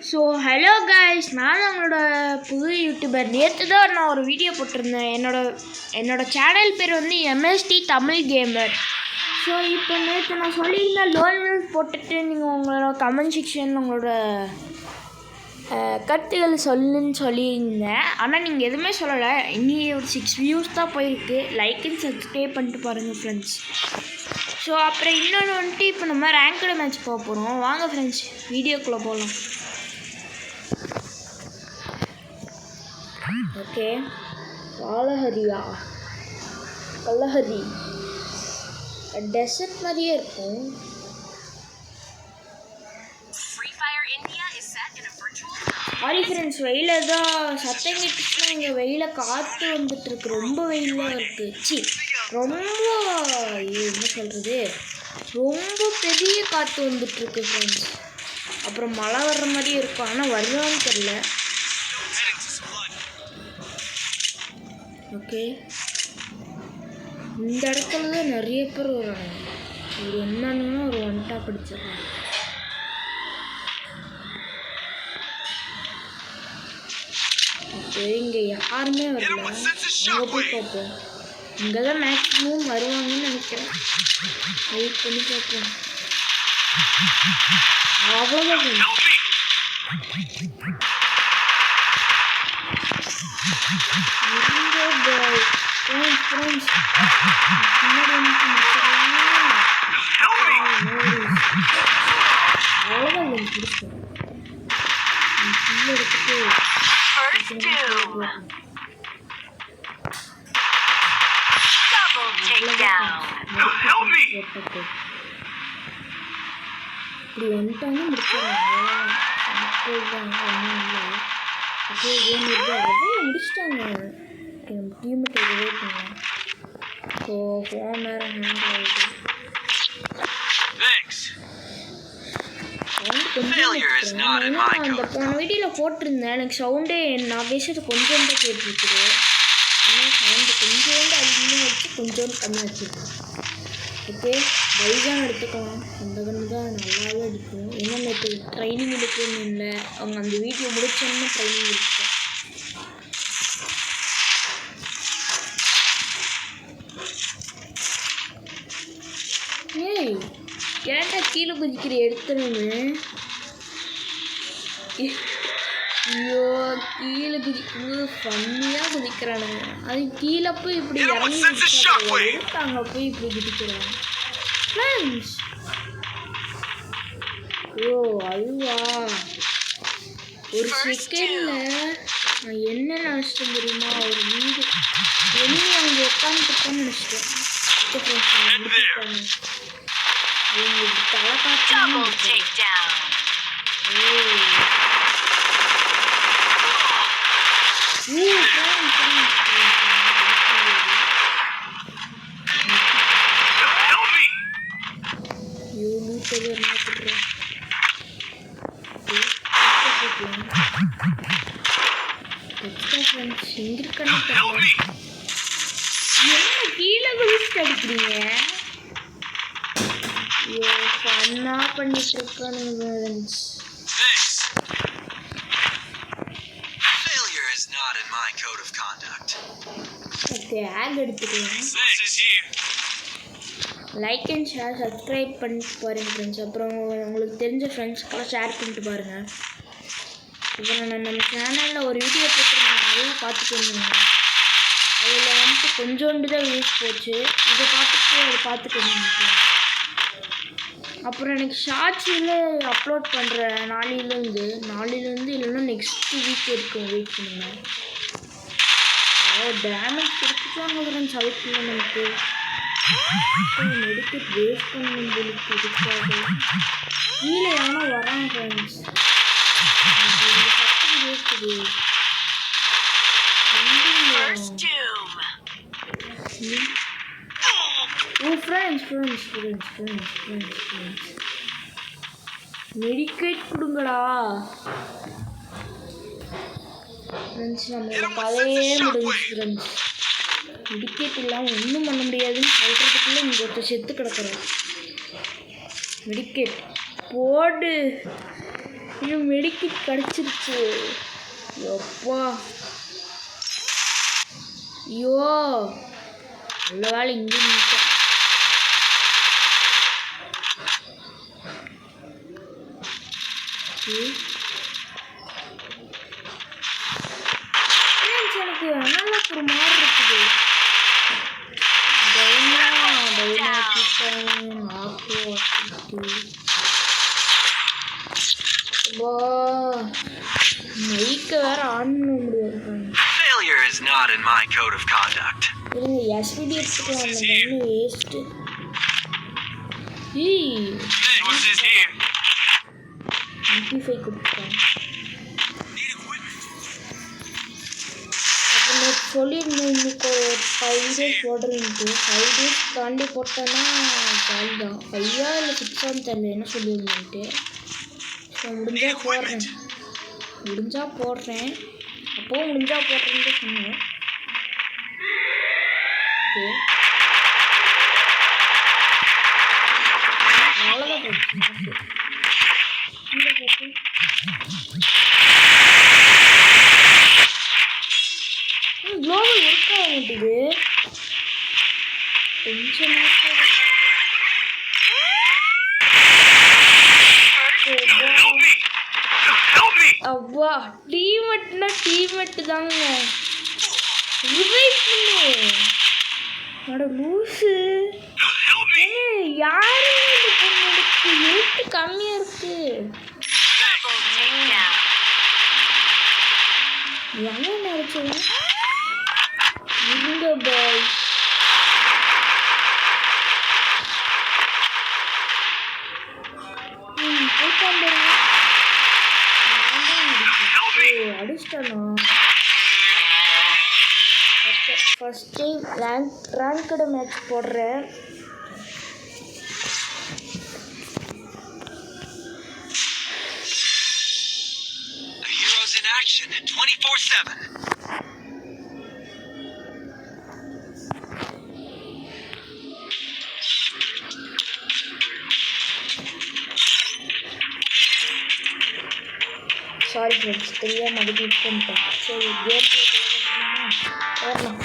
So hello guys, நான் நம்மளோட புது யூடியூபர். நேற்று தான் நான் ஒரு வீடியோ போட்டிருந்தேன். என்னோட சேனல் பேர் வந்து எம்எஸ்டி தமிழ் கேமர். ஸோ இப்போ நேற்று நான் சொல்லியிருந்தேன் லோன் போட்டுட்டு நீங்கள் உங்களோட கமெண்ட் செக்ஷன் உங்களோட கருத்துக்கள் சொல்லுன்னு சொல்லியிருந்தேன். ஆனால் நீங்கள் எதுவுமே சொல்லலை. இனி ஒரு 6 வியூஸ் தான் போயிருக்கு. லைக் அண்ட் சப்ஸ்கிரைப் பண்ணிட்டு பாருங்கள் ஃப்ரெண்ட்ஸ். ஸோ அப்புறம் இன்னொன்று வந்துட்டு இப்போ நம்ம ரேங்க்டு மேட்ச் போக போகிறோம். வாங்க ஃப்ரெண்ட்ஸ், வீடியோக்குள்ளே போகலாம். ஓகே, கல்லஹரி டெசர்ட் மாதிரியே இருக்கும். சாரி ஃப்ரெண்ட்ஸ், வெயிலில் தான் சத்தம் கிட்டுச்சுன்னா இங்கே வெயிலில் காற்று வந்துட்டுருக்கு. ரொம்ப வெயிலாக இருக்குது. ரொம்ப என்ன சொல்கிறது, ரொம்ப பெரிய காற்று வந்துட்டுருக்கு ஃப்ரெண்ட்ஸ். அப்புறம் மழை வர்ற மாதிரியே இருக்கும், ஆனால் வருதான்னு தெரில. ஓகே, இந்த இடத்துல தான் நிறைய பேர் வராங்க. ஒரு என்னன்னா ஒரு ஒன்ட்டா படிச்சிடறாங்க. ஓகே, இங்கே யாருமே வரல. அங்கே போய் பார்ப்போம். இங்கே தான் மேக்ஸிமம் வருவாங்கன்னு நினைக்கிறேன். வெயிட் பண்ணி பார்ப்போம். அவ்வளோதான். இப்படி வந்துட்டாங்க முடிச்சிடறாங்க. முடிச்சிட்டாங்க. நம்ம டீமுக்கு எதுவே பண்ணலாம். ஸோ ஃபோன் வேறு ஹேண்ட் ஆகுது. அந்த போன வீடியோவில் போட்டிருந்தேன். எனக்கு சவுண்டே நான் பேசுறது கொஞ்சம் தான் கேட்டுருக்குது. ஆனால் சவுண்டு கொஞ்சோண்டு அதிகமாக வச்சு கொஞ்சோண்டு கம்மி வச்சுருக்கேன். ஓகே, பைதான் எடுத்துக்கலாம். அந்த கண்ணு தான் நல்லாவே எடுக்கும். ஏன்னா இப்போ ட்ரைனிங் எடுக்கணும்னு இல்லை, அவங்க அந்த வீடியோ முடிச்சோன்னு ட்ரைனிங் எடுத்துட்டேன். ஏய், ஏன்டா கீழே குதிக்கிற எடுத்துன்னு? ஐயோ, கீழே குதிக்கும்போது ஃபன்னியாக குதிக்கிறானுங்க. அது கீழே போய் இப்படி இறங்கி அங்கே போய் இப்படி குதிக்கிறாங்க ஃப்ரெண்ட்ஸ். ஓ அதுவா, ஒரு செகண்டில் நான் என்ன நினச்சிட்டேன் தெரியுமா? ஒரு வீடு என்ன அங்கே உட்காந்துருக்கோன்னு நினச்சிட்டேன். தலை காட்டு. என்ன கீழே குதிச்சுட்டு அடிக்கிறீங்க? ஐயோ, ஃபன்னா பண்ணிட்டு இருக்கானுங்க. ஓகே, ஆட் எடுத்துக்கலாம். லைக் அண்ட் ஷேர் சப்ஸ்கிரைப் பண்ணிட்டு பாருங்கள் ஃப்ரெண்ட்ஸ். அப்புறம் உங்களுக்கு தெரிஞ்ச ஃப்ரெண்ட்ஸ்க்கெல்லாம் ஷேர் பண்ணிட்டு பாருங்கள். இப்போ நான் நம்ம சேனலில் ஒரு வீடியோ போட்டுருந்தேன், அதையும் பார்த்துட்டு இருந்தேங்க. அதில் வந்துட்டு கொஞ்சோண்டு தான் யூஸ் போச்சு. இதை பார்த்துட்டு இருந்தேன். அப்புறம் எனக்கு ஷார்ட்ஸில் அப்லோட் பண்ணுறேன் நாளையிலேருந்து இல்லைன்னா நெக்ஸ்ட் வீக் இருக்கும். வெயிட் பண்ணுங்கள். டேமேஜ் கொடுத்துட்டாங்க ஃப்ரெண்ட்ஸ். அதுக்குள்ள நமக்கு மெடிக்கெட் வேஸ்ட் பண்ணணும் போலுக்கு. இதுக்காக கீழே எவனோ வரான் ஃப்ரெண்ட்ஸ். சத்து வேஸ்ட்டுது. ஓ ஃப்ரெண்ட்ஸ், மெடிக்கெட் கொடுங்கடா ஃப்ரெண்ட்ஸ். நம்மளோட கதையே முடிஞ்சு ஃப்ரெண்ட்ஸ். மெடிக்கேட் இல்லாமல் ஒன்றும் பண்ண முடியாதுன்னு சொல்கிறதுக்குள்ளே இங்கே ஒருத்தர் செத்து கிடக்குறோம். மெடிக்கேட் போடு. இன்னும் மெடிக்கிட் கிடச்சிருச்சு. எப்பா ஐயோ நல்ல வேலை இங்கே நிற்க. எனக்கு நல்லா ஒரு மாதிரி இருக்குது. மைக்க வேற ஆன் பண்ண முடியாது. Failure is not in my code of conduct. இருங்க எஸ்பிடி எடுத்துக்கலாம். அந்த மண்ணு waste. What's this here? MP5 கொடுத்துட்டேன். அப்புறம் நான் சொல்லியிருந்தேன் இன்னைக்கு ஒரு 5 days போடுறேன்ட்டு. 5 days தாண்டி போட்டேன்னா ஜாலி தான். 5 இல்லை 6 தெரியல என்ன சொல்லியிருந்தேன்ட்டு. ஸோ முடிஞ்சால் போடுறேன். அப்போவும் முடிஞ்சால் போடுறேன்ட்டு சொன்னேன். ஓகே அவ்வளோதான் போச்சு. குளோபல் இருக்கா வேண்டியது கொஞ்சம் அவ்வா டீமெட்டு தாங்க. லூசு யாரு இந்த பொண்ணுக்கு எழுத்து கம்மியா இருக்கு. என்ன நினைச்சது இருங்க பாய். அடிச்சிட்டானா? ஃபர்ஸ்ட் டைம் ரேங்க்டு மேட்ச் போடுறேன். The heroes in action 24/7. Sorry friends தெரியாம அது கிளிக் பண்ணிட்டேன். சரி கேம் ப்ளே வரலாம்.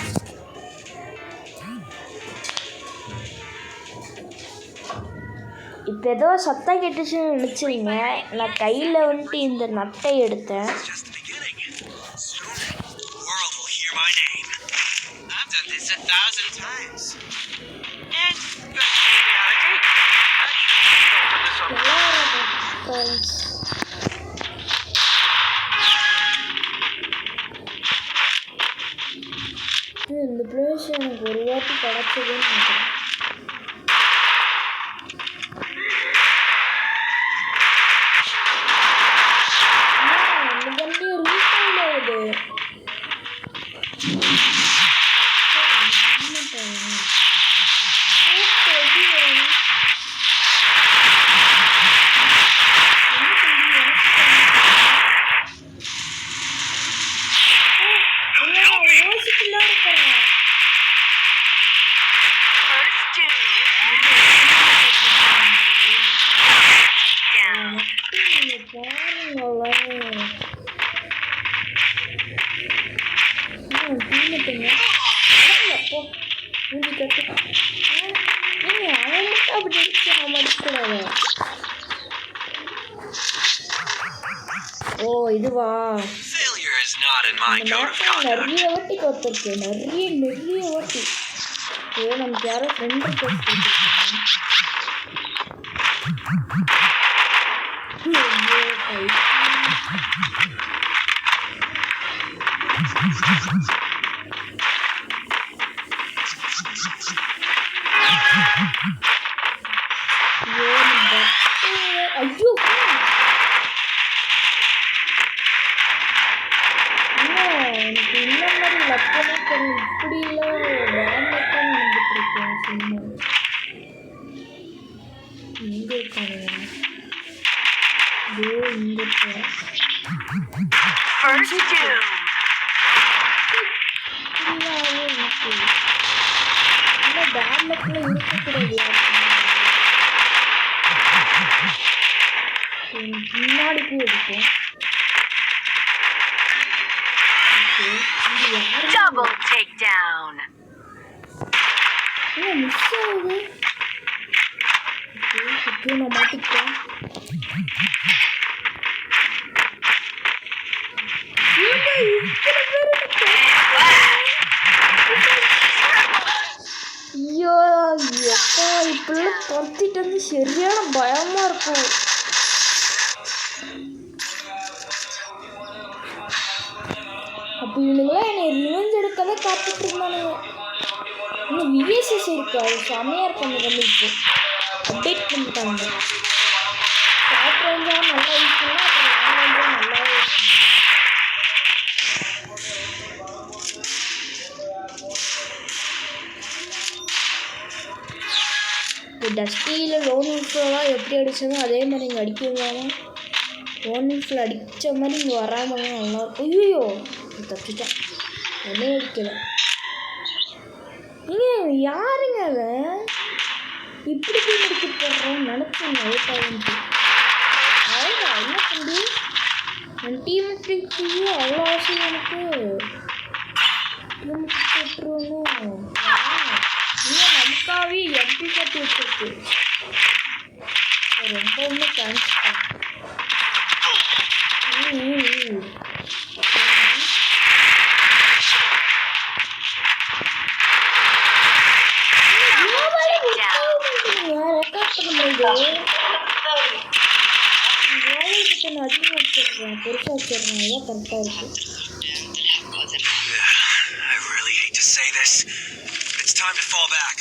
இப்போ ஏதோ சத்தம் கேட்டுச்சுன்னு நினச்சிங்க. நான் கையில் வந்துட்டு இந்த நட்டை எடுத்தேன். இந்த பிளேஸ் எனக்கு ஒரு வாட்டி கிடச்சதுன்னு நினைக்கிறேன். ஓ இதுவா நிறைய வாட்டி கொடுத்துருக்கு. நிறைய வாட்டி. ஓ நமக்கு யாரோ ஃப்ரெண்ட் கொடுத்துருக்காங்க. ஐயோ எனக்கு இந்த மாதிரி லக்கமே தெரியல. இப்படி இல்லை வேண்டாம் வந்துட்டு இருக்கேன். சும்மா இங்கே இருக்காங்க. இதோ இங்கே இருக்கேன். இல்லை டேம்லக்குள்ள இருக்கக்கூடாது. முன்னாடி போய் எடுப்போம். Double takedown. மிஸ் ஆகுது. ஓகே நான் மாட்டிக்கிட்டேன். ஐயோ எப்பா இப்பெல்லாம் துரத்திட்டு வந்து சரியான பயமா இருக்கும். அப்போ இவனுங்களாம் என்னை ரிவெஞ்ச் எடுக்கதான் காத்துட்டு இருந்தானுங்க. இன்னும் விஎஸ்எஸ் இருக்கு, அது செமையாக இருக்கும். அந்த கம்பி இப்போ அப்டேட் பண்ணிட்டாங்க. ஷார்ட் ரேஞ்சாக நல்லா யூஸ் பண்ணால் அப்புறம் லாங் ரேஞ்சாக நல்லாவே யூஸ் பண்ணலாம். இப்போ டஸ்டியில் லோன் உல்ஃபெல்லாம் எப்படி அடிச்சதோ அதே மாதிரி இங்கே அடிக்கிறாங்க. லோன் உல்ஃபில் அடித்த மாதிரி இங்கே வராமல் நல்லாயிருக்கும். ஐயோ தப்பிட்டேன், ஒன்றே அடிக்கலை. நீங்கள் யாருங்க அதை இப்படி போய் முடிச்சுட்டு போடுறோம் நினச்சேன். லேட்டாகன்ட்டு அவ்வளோ என்ன தம்பி என் டீமுக்கு அவ்வளோ அவசியம் எனக்கு. டீமுக்கு போட்டுருவோம். இன்னும் நமக்காகவே எப்படி கட்டி வச்சிருக்கு. ரொம்பவுமே தேங்க்ஸ். அதிகமாக வச்சிடுறேன், பெருசாக வச்சிடுறேன். அதான் கரெக்டாக இருக்கு. I really hate to say this. It's time to fall back.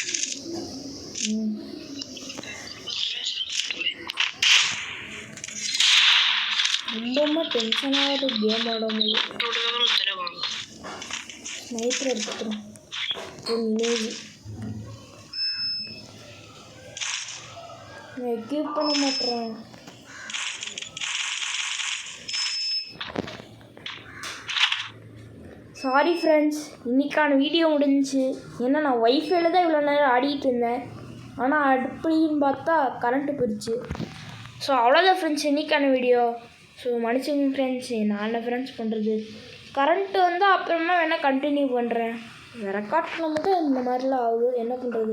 ரொம்பவுமே டென்ஷனாக கேம் ஆட முடியும். ஸ்னைப்பர் எடுத்துக்கிறேன். நான் எக்யூப் பண்ண மாட்டேறேன். சாரி ஃப்ரெண்ட்ஸ், இன்றைக்கான வீடியோ முடிஞ்சிச்சு. ஏன்னா நான் ஒய்ஃபைல தான் இவ்வளோ நேரம் ஆடிட்டு இருந்தேன். ஆனால் அடுப்பின்னு பார்த்தா கரண்ட்டு போயிடுச்சு. ஸோ அவ்வளோதான் ஃப்ரெண்ட்ஸ் இன்றைக்கான வீடியோ. ஸோ மன்னிச்சுங்க ஃப்ரெண்ட்ஸ், நான் என்ன ஃப்ரெண்ட்ஸ் பண்ணுறது. கரண்ட்டு வந்தால் அப்புறமா வேணால் கண்டினியூ பண்ணுறேன். ரெக்கார்ட் பண்ணும்போது இந்த மாதிரிலாம் ஆகுது, என்ன பண்ணுறது.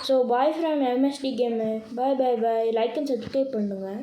So bye from MST game. Bye bye bye. Like and subscribe பண்ணுங்கள்.